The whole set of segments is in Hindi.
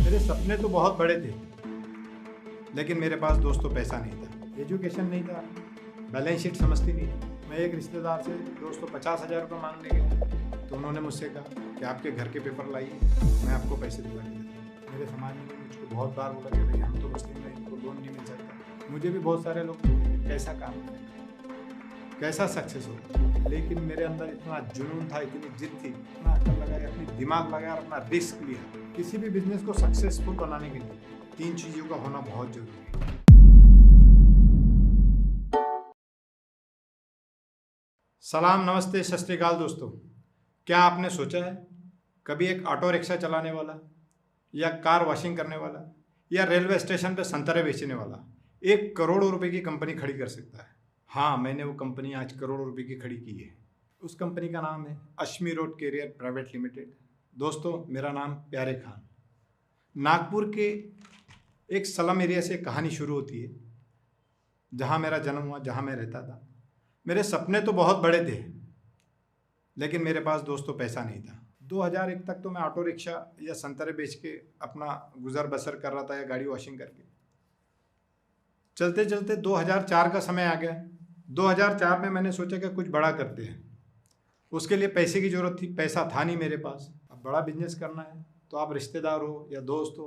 मेरे सपने तो बहुत बड़े थे, लेकिन मेरे पास दोस्तों पैसा नहीं था, एजुकेशन नहीं था, बैलेंस शीट समझती नहीं। मैं एक रिश्तेदार से दोस्तों 50,000 रुपये मांगने गया तो उन्होंने मुझसे कहा कि आपके घर के पेपर लाइए, मैं आपको पैसे दिला के देता हूँ। मेरे समाज में मुझको बहुत बार बोला कि भाई हम तो मुस्लिम हैं, इनको लोन नहीं मिल सकता। मुझे भी बहुत सारे लोग कैसा काम करें, कैसा सक्सेस हो, लेकिन मेरे अंदर इतना जुनून था, इतनी जिद थी, इतना अकल लगाया, अपनी दिमाग लगाया और अपना रिस्क लिया। किसी भी बिजनेस को सक्सेसफुल बनाने के लिए 3 चीज़ों का होना बहुत जरूरी है। सलाम, नमस्ते, सत श्री अकाल दोस्तों। क्या आपने सोचा है कभी एक ऑटो रिक्शा चलाने वाला या कार वॉशिंग करने वाला या रेलवे स्टेशन पे संतरे बेचने वाला 1 करोड़ रुपए की कंपनी खड़ी कर सकता है? हाँ, मैंने वो कंपनी आज करोड़ों रुपए की खड़ी की है। उस कंपनी का नाम है Ashmi road carrier private limited. दोस्तों, मेरा नाम प्यारे खान। नागपुर के एक स्लम एरिया से कहानी शुरू होती है, जहाँ मेरा जन्म हुआ, जहाँ मैं रहता था। मेरे सपने तो बहुत बड़े थे, लेकिन मेरे पास दोस्तों पैसा नहीं था। 2001 तक तो मैं ऑटो रिक्शा या संतरे बेच के अपना गुजर बसर कर रहा था, या गाड़ी वॉशिंग करके। चलते चलते 2004 का समय आ गया। 2004 में मैंने सोचा कि कुछ बड़ा करते हैं। उसके लिए पैसे की ज़रूरत थी, पैसा था नहीं मेरे पास। अब बड़ा बिजनेस करना है तो आप रिश्तेदार हो या दोस्त हो,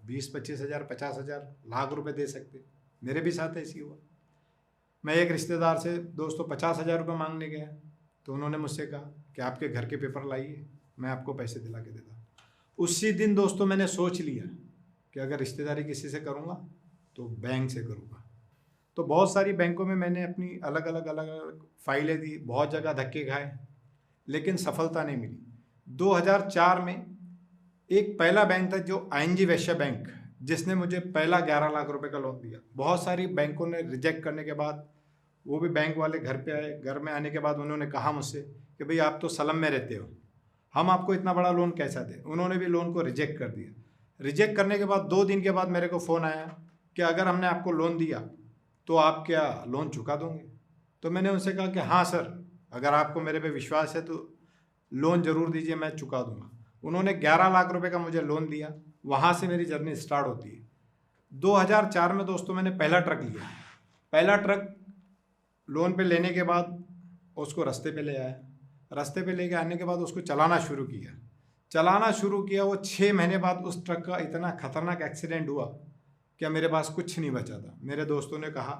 20-25 हज़ार, 50,000, लाख रुपए दे सकते। मेरे भी साथ ऐसी हुआ। मैं एक रिश्तेदार से दोस्तों 50,000 रुपये मांगने गया तो उन्होंने मुझसे कहा कि आपके घर के पेपर लाइए, मैं आपको पैसे दिला के देता। उसी दिन दोस्तों मैंने सोच लिया कि अगर रिश्तेदारी किसी से करूँगा तो बैंक से करूँगा। तो बहुत सारी बैंकों में मैंने अपनी अलग अलग फाइलें दी, बहुत जगह धक्के खाए, लेकिन सफलता नहीं मिली। 2004 में एक पहला बैंक था जो ING वैश्य बैंक, जिसने मुझे पहला 11 लाख रुपए का लोन दिया। बहुत सारी बैंकों ने रिजेक्ट करने के बाद वो भी बैंक वाले घर पे आए। घर में आने के बाद उन्होंने कहा मुझसे कि भाई आप तो स्लम में रहते हो, हम आपको इतना बड़ा लोन कैसा दें। उन्होंने भी लोन को रिजेक्ट कर दिया। रिजेक्ट करने के बाद 2 दिन के बाद मेरे को फ़ोन आया कि अगर हमने आपको लोन दिया तो आप क्या लोन चुका दोगे? तो मैंने उनसे कहा कि हाँ सर, अगर आपको मेरे पे विश्वास है तो लोन ज़रूर दीजिए, मैं चुका दूंगा। उन्होंने 11 लाख रुपए का मुझे लोन दिया। वहाँ से मेरी जर्नी स्टार्ट होती है। 2004 में दोस्तों मैंने पहला ट्रक लिया। पहला ट्रक लोन पे लेने के बाद उसको रास्ते पे ले आया। रास्ते पे लेके आने के बाद उसको चलाना शुरू किया। वो 6 महीने बाद उस ट्रक का इतना खतरनाक एक्सीडेंट हुआ कि मेरे पास कुछ नहीं बचा था। मेरे दोस्तों ने कहा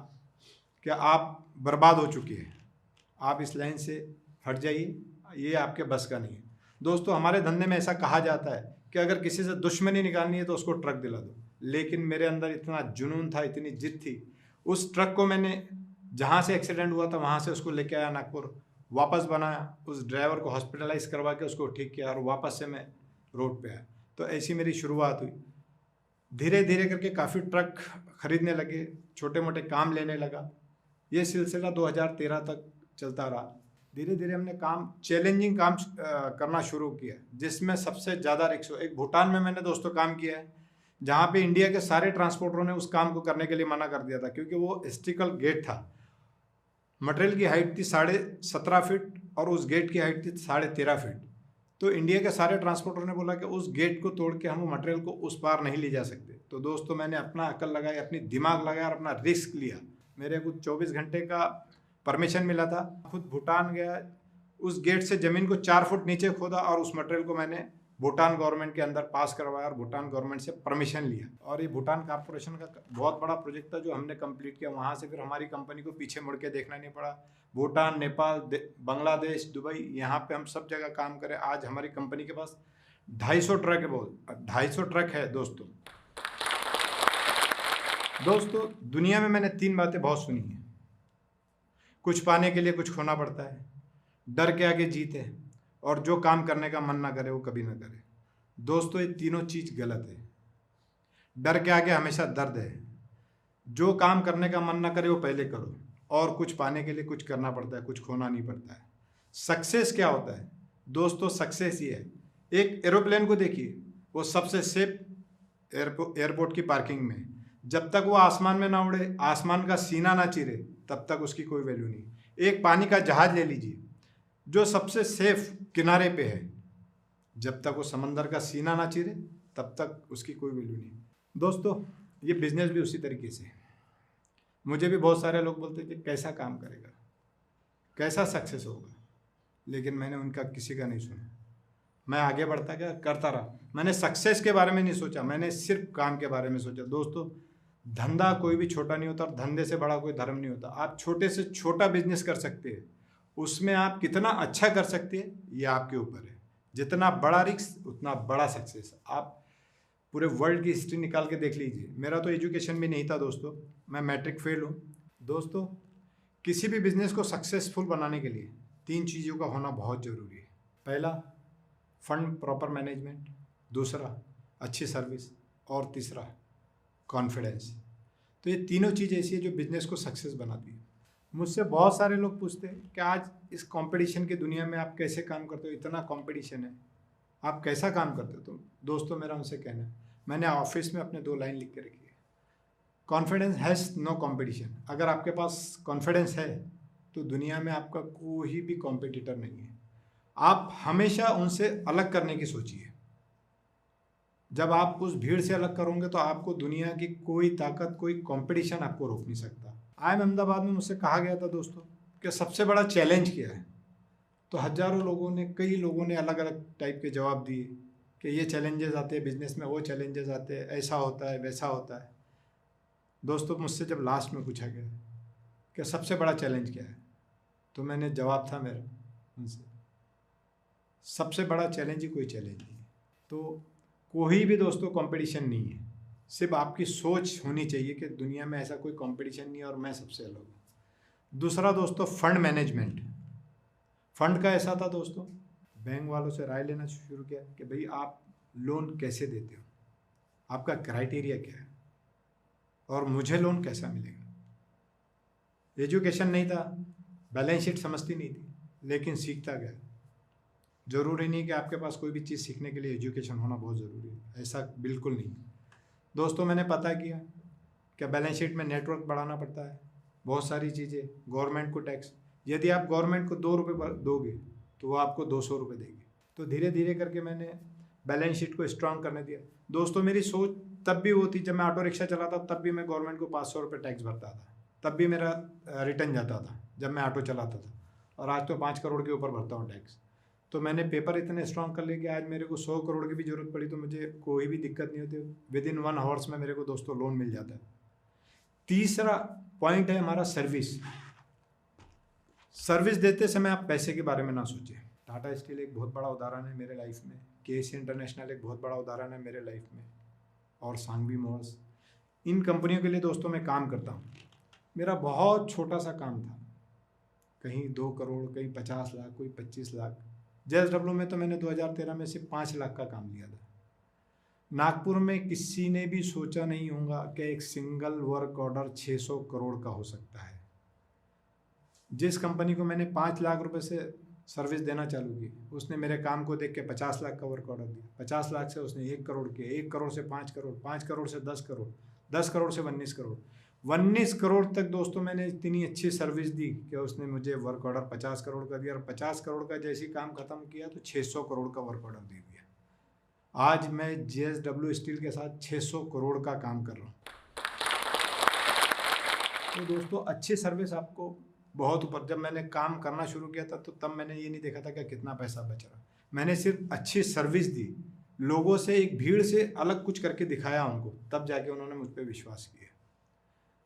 कि आप बर्बाद हो चुके हैं, आप इस लाइन से हट जाइए, ये आपके बस का नहीं है। दोस्तों, हमारे धंधे में ऐसा कहा जाता है कि अगर किसी से दुश्मनी निकालनी है तो उसको ट्रक दिला दो, लेकिन मेरे अंदर इतना जुनून था, इतनी जिद थी। उस ट्रक को मैंने जहाँ से एक्सीडेंट हुआ था वहाँ से उसको लेके आया नागपुर, वापस बनाया, उस ड्राइवर को हॉस्पिटलाइज करवा के उसको ठीक किया और वापस से मैं रोड पे आया। तो ऐसी मेरी शुरुआत हुई। धीरे धीरे करके काफ़ी ट्रक खरीदने लगे, छोटे मोटे काम लेने लगा। ये सिलसिला 2013 तक चलता रहा। धीरे धीरे हमने चैलेंजिंग काम करना शुरू किया, जिसमें सबसे ज़्यादा रिक्स एक भूटान में मैंने दोस्तों काम किया है, जहाँ पे इंडिया के सारे ट्रांसपोर्टरों ने उस काम को करने के लिए मना कर दिया था, क्योंकि वो हिस्ट्रिकल गेट था। मटेरियल की हाइट थी 17.5 फीट और उस गेट की हाइट थी 13.5 फीट। तो इंडिया के सारे ट्रांसपोर्टरों ने बोला कि उस गेट को तोड़ के हम वो मटेरियल को उस पार नहीं ले जा सकते। तो दोस्तों, मैंने अपना अकल लगाया, अपनी दिमाग लगाया और अपना रिस्क लिया। मेरे को 24 घंटे का परमिशन मिला था। खुद भूटान गया, उस गेट से ज़मीन को 4 फुट नीचे खोदा और उस मटेरियल को मैंने भूटान गवर्नमेंट के अंदर पास करवाया और भूटान गवर्नमेंट से परमिशन लिया। और ये भूटान कॉर्पोरेशन का बहुत बड़ा प्रोजेक्ट था जो हमने कंप्लीट किया। वहाँ से फिर हमारी कंपनी को पीछे मुड़ के देखना नहीं पड़ा। भूटान, नेपाल, बांग्लादेश, दुबई, यहाँ पे हम सब जगह काम करें। आज हमारी कंपनी के पास 250 ट्रक है। 250 ट्रक है दोस्तों। दुनिया में मैंने 3 बातें बहुत सुनी हैं। कुछ पाने के लिए कुछ खोना पड़ता है, डर के आगे जीत है, और जो काम करने का मन ना करे वो कभी ना करे। दोस्तों, ये तीनों चीज़ गलत है। डर के आगे हमेशा दर्द है। जो काम करने का मन ना करे वो पहले करो, और कुछ पाने के लिए कुछ करना पड़ता है, कुछ खोना नहीं पड़ता है। सक्सेस क्या होता है दोस्तों? सक्सेस ये है, एक एरोप्लेन को देखिए, वो सबसे सेफ एयरपोर्ट की पार्किंग में, जब तक वो आसमान में ना उड़े, आसमान का सीना ना चीरे, तब तक उसकी कोई वैल्यू नहीं। एक पानी का जहाज ले लीजिए, जो सबसे सेफ किनारे पे है, जब तक वो समंदर का सीना ना चीरे तब तक उसकी कोई वैल्यू नहीं। दोस्तों, ये बिजनेस भी उसी तरीके से है। मुझे भी बहुत सारे लोग बोलते कि कैसा काम करेगा, कैसा सक्सेस होगा, लेकिन मैंने उनका किसी का नहीं सुना। मैं आगे बढ़ता गया, करता रहा। मैंने सक्सेस के बारे में नहीं सोचा, मैंने सिर्फ काम के बारे में सोचा। दोस्तों, धंधा कोई भी छोटा नहीं होता और धंधे से बड़ा कोई धर्म नहीं होता। आप छोटे से छोटा बिजनेस कर सकते हैं, उसमें आप कितना अच्छा कर सकते हैं ये आपके ऊपर है। जितना बड़ा रिस्क उतना बड़ा सक्सेस। आप पूरे वर्ल्ड की हिस्ट्री निकाल के देख लीजिए। मेरा तो एजुकेशन भी नहीं था दोस्तों, मैं मैट्रिक फेल हूँ। दोस्तों, किसी भी बिजनेस को सक्सेसफुल बनाने के लिए 3 चीज़ों का होना बहुत ज़रूरी है। पहला, फंड प्रॉपर मैनेजमेंट। दूसरा, अच्छी सर्विस। और तीसरा, कॉन्फिडेंस। तो ये तीनों चीज़ ऐसी है जो बिजनेस को सक्सेस बनाती है। मुझसे बहुत सारे लोग पूछते हैं कि आज इस कंपटीशन की दुनिया में आप कैसे काम करते हो, इतना कंपटीशन है, आप कैसा काम करते हो? तो दोस्तों, मेरा उनसे कहना है, मैंने ऑफिस में अपने 2 लाइन लिख के रखी है, कॉन्फिडेंस हैज़ नो कंपटीशन। अगर आपके पास कॉन्फिडेंस है तो दुनिया में आपका कोई भी कॉम्पिटिटर नहीं है। आप हमेशा उनसे अलग करने की सोचिए। जब आप उस भीड़ से अलग करोगे तो आपको दुनिया की कोई ताकत, कोई कंपटीशन आपको रोक नहीं सकता। IIM अहमदाबाद में मुझसे कहा गया था दोस्तों कि सबसे बड़ा चैलेंज क्या है? तो हजारों लोगों ने, कई लोगों ने अलग अलग टाइप के जवाब दिए कि ये चैलेंजेस आते हैं बिजनेस में, वो चैलेंजेस आते हैं, ऐसा होता है, वैसा होता है। दोस्तों, मुझसे जब लास्ट में पूछा गया कि सबसे बड़ा चैलेंज क्या है, तो मैंने जवाब था मेरा उनसे, सबसे बड़ा चैलेंज ही कोई चैलेंज नहीं है। तो कोई भी दोस्तों कंपटीशन नहीं है, सिर्फ आपकी सोच होनी चाहिए कि दुनिया में ऐसा कोई कंपटीशन नहीं है और मैं सबसे अलग हूँ। दूसरा दोस्तों, फंड मैनेजमेंट। फंड का ऐसा था दोस्तों, बैंक वालों से राय लेना शुरू किया कि भाई आप लोन कैसे देते हो, आपका क्राइटेरिया क्या है और मुझे लोन कैसा मिलेगा। एजुकेशन नहीं था, बैलेंस शीट समझती नहीं थी, लेकिन सीखता गया। ज़रूरी नहीं कि आपके पास कोई भी चीज़ सीखने के लिए एजुकेशन होना बहुत ज़रूरी है, ऐसा बिल्कुल नहीं। दोस्तों, मैंने पता किया कि बैलेंस शीट में नेटवर्क बढ़ाना पड़ता है, बहुत सारी चीज़ें, गवर्नमेंट को टैक्स। यदि आप गवर्नमेंट को 2 रुपये दोगे तो वो आपको 200 रुपये देगी। तो धीरे धीरे करके मैंने बैलेंस शीट को स्ट्रांग करने दिया। दोस्तों, मेरी सोच तब भी वो थी, जब मैं ऑटो रिक्शा चलाता तब भी मैं गवर्नमेंट को 500 रुपये टैक्स भरता था, तब भी मेरा रिटर्न जाता था जब मैं ऑटो चलाता था। और आज तो 5 करोड़ के ऊपर भरता हूँ टैक्स। तो मैंने पेपर इतने स्ट्रांग कर लिए कि आज मेरे को 100 करोड़ की भी जरूरत पड़ी तो मुझे कोई भी दिक्कत नहीं होती, विदिन 1 आवर्स में मेरे को दोस्तों लोन मिल जाता है। तीसरा पॉइंट है हमारा सर्विस। सर्विस देते समय आप पैसे के बारे में ना सोचें। टाटा स्टील एक बहुत बड़ा उदाहरण है मेरे लाइफ में, KC इंटरनेशनल एक बहुत बड़ा उदाहरण है मेरे लाइफ में, और सांघवी मोटर्स। इन कंपनियों के लिए दोस्तों मैं काम करता हूँ। मेरा बहुत छोटा सा काम था, कहीं 2 करोड़, कहीं 50 लाख, कोई 25 लाख। JSW में तो मैंने 2013 में सिर्फ 5 लाख का काम लिया था। नागपुर में किसी ने भी सोचा नहीं होगा कि एक सिंगल वर्क ऑर्डर 600 करोड़ का हो सकता है। जिस कंपनी को मैंने 5 लाख रुपए से सर्विस देना चालू की, उसने मेरे काम को देख के 50 लाख का वर्क ऑर्डर दिया। 50 लाख से उसने 1 करोड़ किया, 1 करोड़ से 5 करोड़, 5 करोड़ से 10 करोड़, 10 करोड़ से 19 करोड़, 19 करोड़ तक दोस्तों मैंने इतनी अच्छी सर्विस दी कि उसने मुझे वर्क ऑर्डर 50 करोड़ का दिया। और 50 करोड़ का जैसे ही काम खत्म किया तो 600 करोड़ का वर्क ऑर्डर दे दिया। आज मैं JSW स्टील के साथ 600 करोड़ का काम कर रहा हूँ। तो दोस्तों, अच्छी सर्विस आपको बहुत ऊपर। जब मैंने काम करना शुरू किया था तो तब मैंने ये नहीं देखा था कि कितना पैसा बच रहा। मैंने सिर्फ अच्छी सर्विस दी, लोगों से, एक भीड़ से अलग कुछ करके दिखाया उनको, तब जाके उन्होंने मुझ पर विश्वास किया।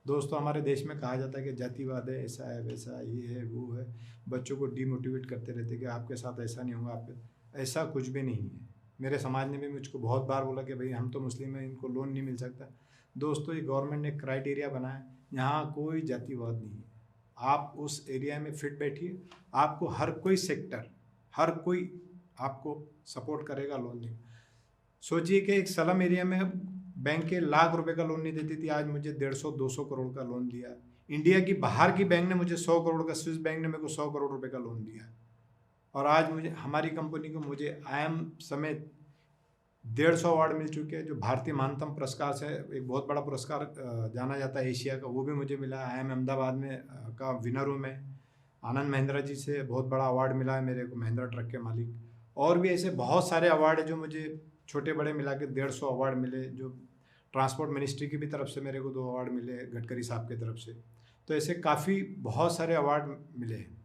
दोस्तों, हमारे देश में कहा जाता है कि जातिवाद है, ऐसा है, वैसा है, ये है, वो है। बच्चों को डीमोटिवेट करते रहते कि आपके साथ ऐसा नहीं होगा, आपके। ऐसा कुछ भी नहीं है। मेरे समाज ने भी मुझको बहुत बार बोला कि भाई हम तो मुस्लिम हैं, इनको लोन नहीं मिल सकता। दोस्तों, ये गवर्नमेंट ने क्राइटेरिया बनाया, यहाँ कोई जातिवाद नहीं है। आप उस एरिया में फिट बैठिए, आपको हर कोई सेक्टर, हर कोई आपको सपोर्ट करेगा लोन देगा। सोचिए कि एक स्लम एरिया में बैंक के लाख रुपए का लोन नहीं देती थी, आज मुझे 150-200 करोड़ का लोन दिया। इंडिया की बाहर की बैंक ने मुझे 100 करोड़ का, स्विस बैंक ने मेरे को 100 करोड़ रुपए का लोन दिया। और आज मुझे, हमारी कंपनी को, मुझे IIM समेत 150 अवार्ड मिल चुके हैं, जो भारतीय महानतम पुरस्कार से एक बहुत बड़ा पुरस्कार जाना जाता है एशिया का, वो भी मुझे मिला। IIM अहमदाबाद में का विनर हूँ मैं। आनंद महिंद्रा जी से बहुत बड़ा अवार्ड मिला है मेरे को, महिंद्रा ट्रक के मालिक। और भी ऐसे बहुत सारे अवार्ड है जो मुझे छोटे बड़े मिला के 150 अवार्ड मिले, जो ट्रांसपोर्ट मिनिस्ट्री की भी तरफ से मेरे को 2 अवार्ड मिले, गडकरी साहब की तरफ से। तो ऐसे काफ़ी बहुत सारे अवार्ड मिले हैं।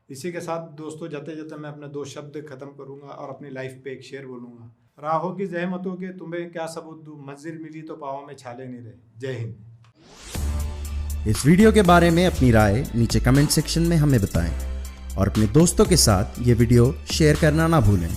इसी के साथ दोस्तों जाते जाते मैं अपने 2 शब्द ख़त्म करूँगा और अपनी लाइफ पे एक शेर बोलूँगा। राहों की जहमतों के तुम्हें क्या सबूत दूँ, मंजिल मिली तो पाँव में छाले नहीं रहे। जय हिंद। इस वीडियो के बारे में अपनी राय नीचे कमेंट सेक्शन में हमें बताएं और अपने दोस्तों के साथ ये वीडियो शेयर करना ना भूलें।